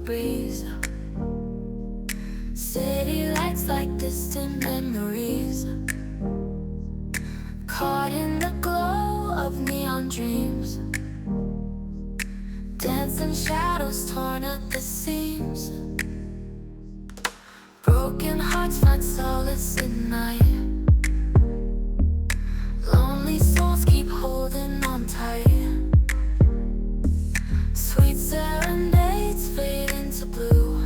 breeze. City lights like distant memories, caught in the glow of neon dreams. Dancing shadows torn at the seams. Broken hearts find solace in night. Lonely souls keep holding on tight. Sweet serenades fade into blue.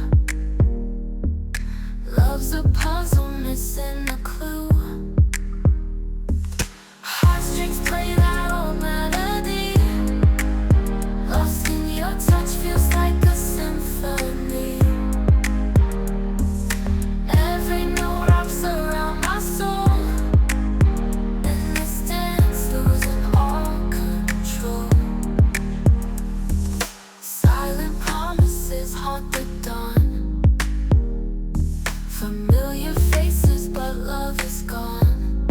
Love's a puzzle missing a clue. Heartstrings play that old melody. Lost in your touch feels like a symphony. Every note wraps around my soul. In this dance, losing all control. Silent promises haunt the dawn. Familiar faces, but love is gone.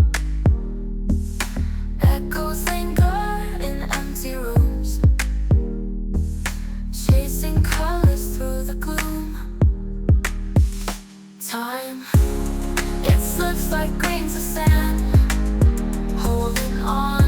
Echoes linger in empty rooms, chasing colors through the gloom. Time, it slips like grains of sand, holding on.